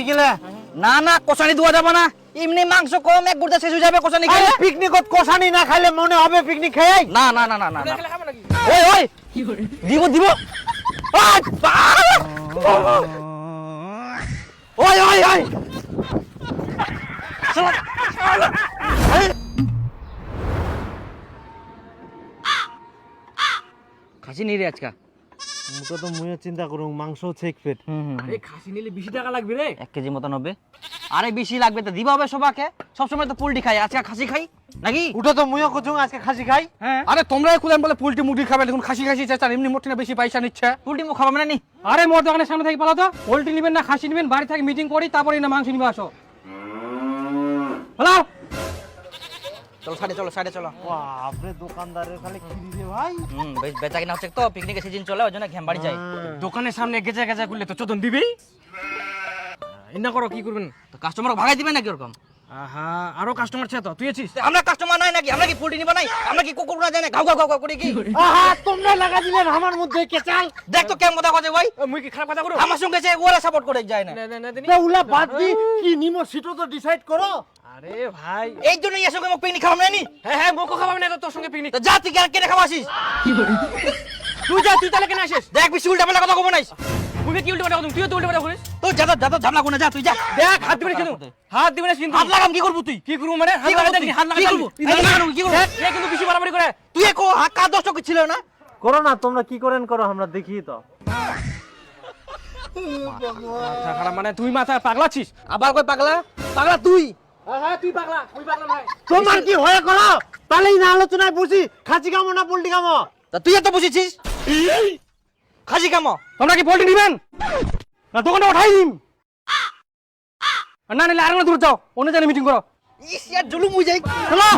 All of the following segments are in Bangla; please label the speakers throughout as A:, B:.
A: গেলে
B: না না কষানি দেওয়া যাবে না, এমনি মাংস কম এক গুড়া শেষ হয়ে যাবে কষানি খেলে।
A: পিকনিকত কষানি না খাইলে মনে হবে পিকনিক খেয়ে।
B: না না না না না ওই ওই দিব দিব আয়, ওই ওই ওই খাসি নেই রে আজকা।
A: মুখে তো মুয়ে চিন্তা করুন মাংস চেক পেট।
C: আরে খাসি নিলে বেশি টাকা লাগবে রে।
B: 1 কেজি মতন হবে। আরে বেশি লাগবে তো দিবা হবে সবাকে, সবসময় তো পোল্ট্রি খাই, আজকে খাসি খাই নাকি?
A: উঠো তো মুয়ে কুচুং আজকে খাসি খাই।
B: হ্যাঁ
C: আরে তোমরাই খুলেন বলে পোল্ট্রি মুরগি খাবেন, এখন খাসি খাসি চাচ্ছেন, এমনি মোটে না বেশি পয়সা নিচ্ছে।
B: পোল্ট্রি মুখ খাবা মানে নি?
C: আরে মোর দোকানের সামনে থেকে পালা তো, পোল্ট্রি নেবেন না খাসি নেবেন, বাড়ি থেকে মিটিং করি তারপরে না মাংস নিবে আসো। হ্যালো
B: চলো সাইডে চলো সাইডে চলো।
A: বাপরে দোকানদারের খালি খিরি রে ভাই।
B: বেশ বেচা কিনা হচ্ছে তো, পিকনিকের সিজন চলে ওই জন্য ঘ্যাম বাড়ি যাই।
C: দোকানের সামনে গেজা গেজা করলে তো চোদন দিবি। ইন্না করো কি করবেন?
B: তো কাস্টমার ভাগাই দিবে নাকি ওরকম?
C: আহা আরো কাস্টমার ছে তো, তুই আছিস?
B: আমরা কাস্টমার নাই নাকি? আমরা কি পোল্ট্রি নিবা নাই? আমরা কি কুকুর না জানে ঘাউ ঘাউ ঘাউ ঘাউ করে কি?
A: আহা তোমরা লাগা দিলেন আমার মধ্যে কেচাল।
B: দেখ তো কেমন কথা কয় ভাই,
C: মুই কি খারাপ কথা করো?
B: আমার সঙ্গে যে ওরা সাপোর্ট করে যায় না।
A: না উলা বাদ দি কি নিমো সিটো তো ডিসাইড করো।
C: আরে ভাই
B: এই জন্য এর সঙ্গে মোক পিকনিক খাওয়াম না নি?
C: হ্যাঁ হ্যাঁ মোকো খাওয়াবি না তো, তোর সঙ্গে পিকনিক।
B: তো যা তুই কেনে খাওয়াছিস?
C: তুই যা, তুই তাহলে কেন আসিস?
B: দেখ বেশি উল্টা পাল্টা কথা কব নাই।
C: মুই কি উল্টো পাল্টা করছিস? তুইও তো উল্টো পাল্টা করিস।
B: তো যা যা যা ঝামলা কোনে যা তুই যা।
C: দেখ হাত দিবি না কিন্তু, হাত দিবি না কিন্তু।
B: হাত লাগাম কি করব তুই?
C: কি করবো মানে? হাত
B: কি করবো
C: লাগা
B: তুই?
C: দেখি, হাত লাগা
B: কি
C: দেখি।
B: করবো? এই লাগানো কি করবো?
C: দেখ, এ কিন্তু বেশি বাড়াবাড়ি করে।
B: তুই কো হাত কাজ দষ্ট ছিল না?
A: করো না তোমরা কি করেন করো আমরা দেখি তো।
C: মাথা খারাপ মানে তুই মাথা পাগলা আছিস?
B: আবার কই পাগলা? পাগলা তুই।
C: হ্যাঁ তুই পাগলা, তুই পাগলা নয়।
A: তোমার কি হয়ে করো তাহলেই না আলোচনায় বুঝি খাসি কামো না পোল্ট্রি কামো।
B: তা তুই এত বুঝেছিস? খাসি কামো।
C: তোমরা কি পোল্ট্রি নিবেন না দোকানটা উঠাই দিম? আর না নিলে আরেকটা দূর যাও, অন্য জায়গায় মিটিং করো।
B: ইস ইয়ার জুলুম হই যাই। চলো।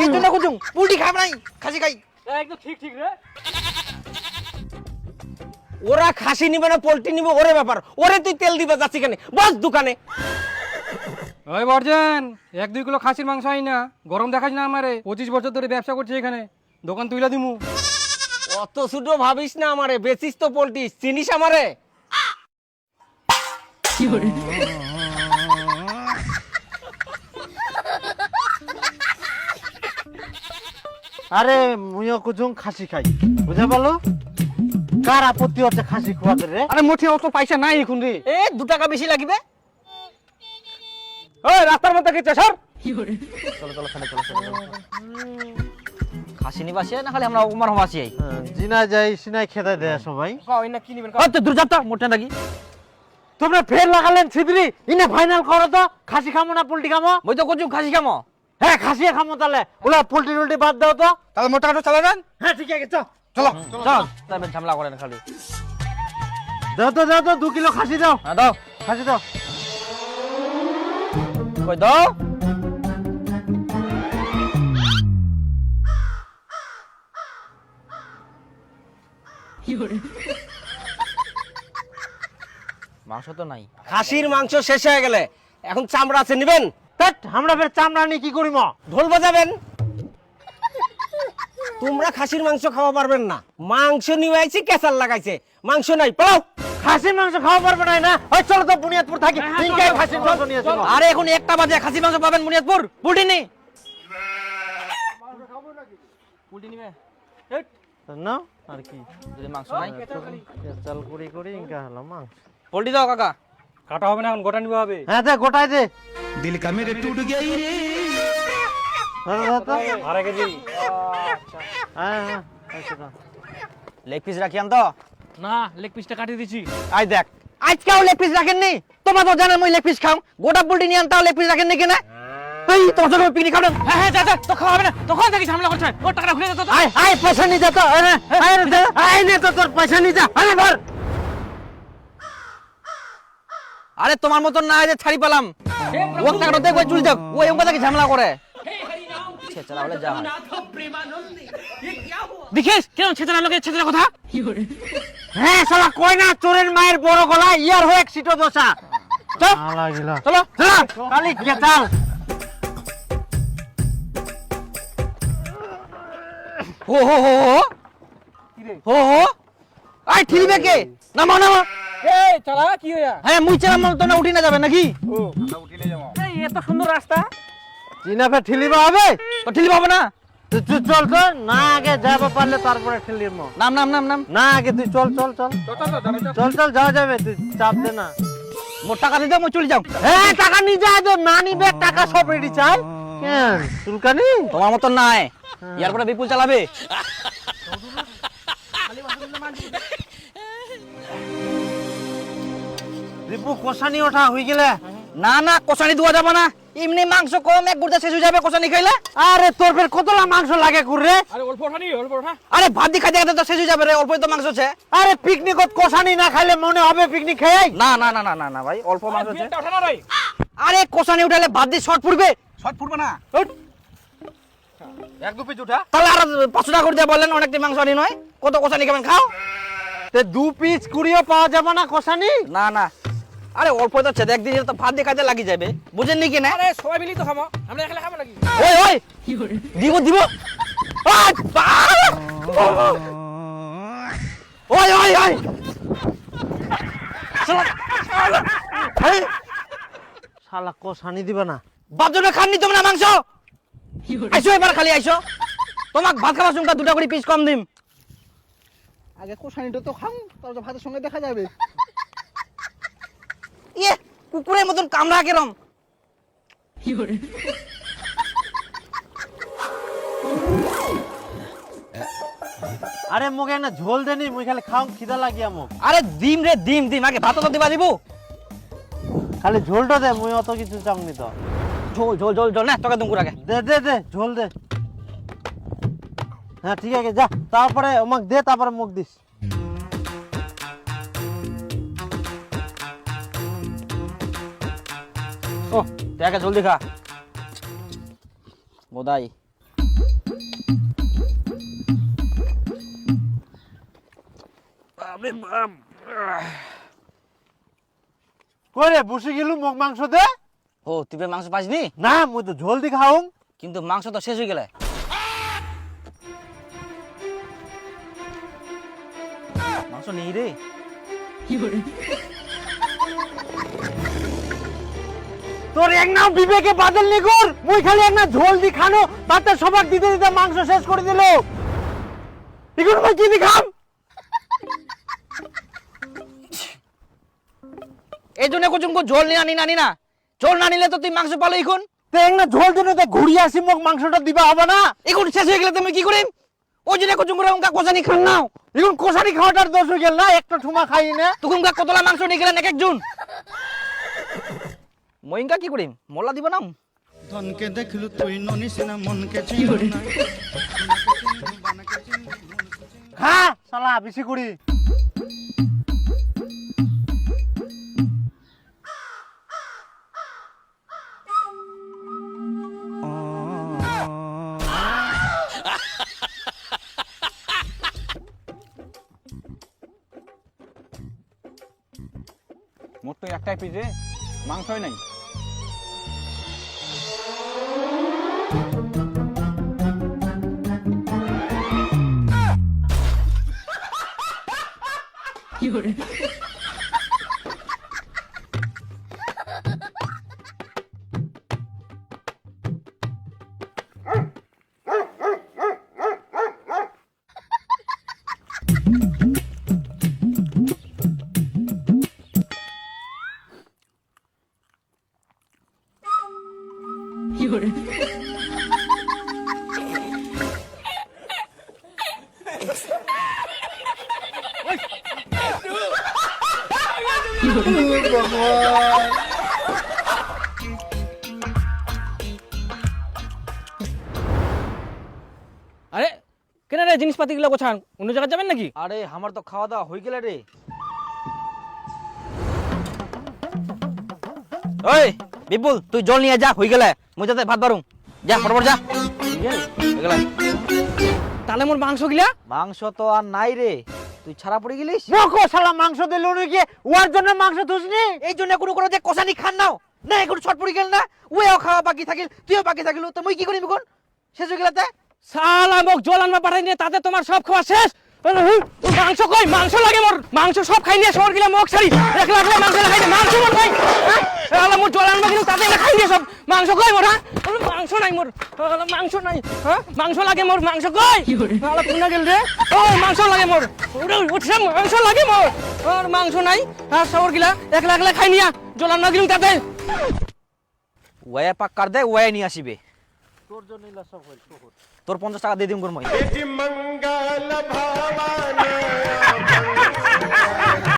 B: এই জন্য কুচুং পোল্ট্রি খাব নাই, খাসি খাই।
C: একদম ঠিক ঠিক রে।
D: ওরা খাসি নিবে না পোল্ট্রি নিবে ওরে ব্যাপার, ওরে তুই তেল দিবে যাচ্ছি কেন? বস দোকানে।
C: ওই বর্জন 1-2 কিলো খাসির মাংস আই না, গরম দেখাস না আমারে। 25 বছর ধরে ব্যবসা করছি এখানে, দোকান তুইলা দিমু।
D: অত ছোট ভাবিস না আমারে, বেচিস তো পোল্ট্রি, চিনিস আমারে?
A: আরে মুয়ে কুচুং খাসি খাই বুঝা পারলো। কার আপত্তি হচ্ছে খাসি খাওয়াতে রে?
C: আরে মোটে অত পয়সা নাই এখন রে।
D: এ 2 টাকা বেশি লাগিবে।
C: ওই রাস্তার মধ্যে গেছে সর।
B: চলো চলো সাইডে চলো সাইডে চলো। খাসি নিবাসে না খালি আমরা উমার হবাসি আই।
A: জিনা যাই সিনাই খেতে দেয় সবাই।
C: কই না কি নিবেন?
B: ও তো দূর যাতা মোটে নাকি?
A: তোমরা ফের লাগালেন ছিদ্রি ইনে ফাইনাল করো তো খাসি খামো না পোল্ট্রি খামো।
B: মই তো কুচুং খাসি কামো।
A: হ্যাঁ খাসি খামো তাহলে ওলা পোল্ট্রি টোল্ট্রি বাদ দাও তো।
C: তাহলে মোটা কাটো চালা দেন।
A: হ্যাঁ ঠিক আছে চল।
C: চলো
B: চল তারপর ঝামেলা করেন খালি।
A: দাও তো 2 কিলো খাসি দাও।
B: হ্যাঁ দাও।
A: খাসি দাও।
B: কই দাও। মাংস তো নাই।
D: খাসির মাংস শেষ হয়ে গেলে এখন চামড়া আছে নিবেন?
A: তাত আমরা ফের চামড়া নিয়ে কি করিম?
D: ঢোল বাজাবেন? তোমরা খাসির মাংস খাওয়া পারবেন না, মাংস নিয়ে আইছি কেসাল লাগাইছে, মাংস নাই পাও।
A: খাসির মাংস খাওয়া পারবে না না? ওই চলো তো বুনিয়াদপুর থাকি তিনটাই খাসির মাংস নিয়ে চলো।
B: আরে এখন 1টা বাজে খাসি মাংস পাবেন বুনিয়াদপুর? পোল্ট্রি নেই।
C: পোল্ট্রি নিবে?
A: না আর কি
B: যদি মাংস নাই
A: চাল করি করি ইনকা হলো মাংস।
B: পোল্ট্রি দাও কাকা।
C: কাটা হবে না এখন, গোটা নিবে হবে।
A: হ্যাঁ দে গোটাই দে।
E: दिल का मेरे टूट गया ही रे।
C: আড়াই কেজি।
A: হ্যাঁ হ্যাঁ আচ্ছা দাও।
B: লেগ পিস রাখি আন তো।
C: না লেগ পিসটা কাটিয়ে দিছি।
B: আই দেখ আজকেও লেগ পিস রাখেন নি? তোমরা তো জানেন মই লেগ পিস খাও, গোটা পোল্ট্রি নিয়ে আনতাও লেগ পিস রাখেন নি কেন? এই তোমার সঙ্গে পিকনিক খাবেন?
C: হ্যাঁ হ্যাঁ যা যা, তো খাওয়া হবে না, তখন থেকে ঝামেলা করছে। ওর টাকাটা ঘুরে যেত তো।
A: আয় আয় পয়সা নিয়ে যা তো। আয় নে তো তোর পয়সা নিয়ে যা। আরে ধর।
B: আরে তোমার মতন না যে ছাড়ি পেলাম ও টাকাটা দেখো চুল যাক ও এমন কথা কি ঝামেলা করে ছেচরা হলে যা হয়।
C: দেখিস কেন ছেচরা লোকের ছেচরা কথা।
A: হ্যাঁ শালা কই না চোরের মায়ের বড় গলা ইয়ার হয়ে এক সিটো দোসা। চল আলা গিলা
C: চলো
A: চল কালি কেতাল।
B: হো হো হো হো হো হো আই ঠিকবে কে নামা নামা
C: এই চালা কি হইয়া
B: হ্যাঁ মুই চালাম তোমরা উঠি না যাবে নাকি
C: এই এত সুন্দর রাস্তা
A: চিনাফে ঠেলিবা হবে
B: তো ঠেলি পাবো না
A: তুই চল তো না আগে যাবো পারলে তারপরে ঠেলিম
B: নাম নাম নাম নাম
A: না আগে তুই চল চল চল চল যাওয়া যাবে তুই চাপ দে না
B: মোট টাকা দিয়ে দাও মই চলে যাও
A: হ্যাঁ টাকা নিয়ে যা তো না নিবে টাকা সব রেডি চাই কেন চুলকানি
B: তোমার মতন নাই ইয়ার পরে বিপুল চালাবে
A: রিপু কষানি ওঠা হয়ে গেলে
B: না না কষানি দেওয়া যাবে না এমনি মাংস কম এক গুড়া শেষ হয়ে যাবে কষানি খাইলে
A: আরে তোর ফের কতলা মাংস লাগে কুরে
C: আরে অল্প ওঠা অল্প ওঠা
B: আরে ভাত দিয়ে খাইতে খাইতে তো শেষ হয়ে যাবে রে অল্পই তো মাংস আছে
A: আরে পিকনিকত কষানি না খাইলে মনে হবে পিকনিক খেয়ে
B: না না না না না না ভাই অল্প মাংস আছে
C: বিয়েটা ওঠা না ভাই
B: আরে কষানি উঠালে ভাত দিয়ে শর্ট পড়বে
C: শর্ট ফুটবে না এক দু পিস উঠা
B: তাহলে আর 500 টাকা করে দিয়ে বললেন অনেকটা মাংস আনি নয় কত কষানি খাবেন খাও
A: তে 2 পিস কুড়িও পাওয়া যাবে না কষানি
B: না না আরে অল্প তো আছে একদিন তো ভাত দিয়ে খাইতে লাগি যাবে বুঝেন নি কি না
C: আরে সবাই মিলি তো খাবো আমরা একলা খাবো নাকি
B: ওই ওই দিব দিব ওই ওই ওই
A: শালা কষানি দিবে না
B: বাপজনে খাননি তোমরা মাংস আইসো এবার খালি আইসো তোমাক ভাত খাওয়ার সঙ্গে 2টা করে পিস কম দিম
F: আগে কোষানিটা তো খাও তারপর ভাতের সঙ্গে দেখা যাবে।
B: ইয়ে কুকুরের মতন কামড়া কেরম
A: আরে মুখে না ঝোল দেনি মুই খালি খাও খিদা লাগিয়া মুখ
B: আরে ডিম রে ডিম ডিম আগে ভাত তো দিবা দিব
A: খালি ঝোলটা দে মুই অত কিছু চাংনি তো
B: ঝোল ঝোল ঝোল ঝোল না তোকে দুমকুর আগে
A: দে ঝোল দে হ্যাঁ ঠিক আছে যা তারপরে আমাক দে তারপরে মুখ দিস
B: ও দেখা জলদি খা বোধাই
A: কইরে বসে গেলু মুখ মাংস দে
B: ও তুই মাংস পাসনি
A: না মুই তো ঝোল দি খাও
B: কিন্তু মাংস তো শেষ হয়ে গেলে মাংস নেই রে
A: তোর এক নাও বিবেকে বাদল নি কর মুই খালি এক না ঝোল দি খানো তাতে সবার দিতে দিতে মাংস শেষ করে দিল ইগুন ভাই কি দি খাম
B: এই জন্য কুচুমকু ঝোল নিয়ে না ঝোল না নিলে তো তুই মাংস পালো এখন
A: তে এক না ঝোল দিনে তো ঘুরিয়ে আসি মুখ মাংসটা দিবা হবে না
B: এখন শেষ হয়ে গেলে তুমি কি করিম ওই জন্য কুচুমকুরা উনকা কোসানি খান নাও
A: ইগুন কোষারি খাওয়াটার দোষ হয়ে গেল না একটা ঠুমা খাই না
B: তুকুম কা কতলা মাংস নিয়ে গেলেন এক একজন মইঙ্কা কি করিম মোল্লা দিব না
E: ধনকে দেখলু তুই ননিস না মনকে চিনু না
A: খা শালা বেশি করি
C: মোট তো একটাই পিস রে মাংসই নাই
B: আরে কেন রে জিনিসপাতি গুলো গোছান অন্য জায়গায় যাবেন নাকি আরে আমার তো খাওয়া দাওয়া হয়ে গেল রে ওই বিপুল তুই জল নিয়ে যা হয়ে গেলে মুই যাতে ভাত বারুম যা ফটাফট যা তাহলে মোর মাংস গিলা মাংস তো আর নাই রে তুই ছাড়া পড়ে গেলিস
A: দেখো শালা মাংস দিল নাকি ওর জন্য মাংস তুসনি
B: এই জন্য কোনো কোনো যে কষানি খান নাও না এখন ছট পড়ে গেল না ওও খাওয়া বাকি থাকিল তুইও বাকি থাকিল তো মুই কি করিম এখন শেষ হয়ে গেলাতে
C: শালা মোক জল আনবা পাঠাই নিয়ে তাতে তোমার সব খাওয়া শেষ
A: মাংস কই মাংস লাগে মোর মাংস সব খাই নিয়ে শহর গিলা মগ ছাড়ি একলা একলা মাংস খাই না মাংস মোর নাই আলা মোর জল আনবা কিন্তু তাতে খাই নিয়ে সব মাংস কই মোর হ্যাঁ মাংস নাই মোর আলা মাংস নাই হ্যাঁ মাংস লাগে মোর মাংস কই আলা পুনা গেল রে ও মাংস লাগে মোর উঠছে মাংস লাগে মোর আর মাংস নাই আর শহর গিলা একলা একলা খাই নিয়া জল আনবা কিন্তু তাতে
B: ওয়ে পাক কার দে ওয়ে নিয়ে আসিবে তোর 50 টাকা দিয়ে দিম গুর মই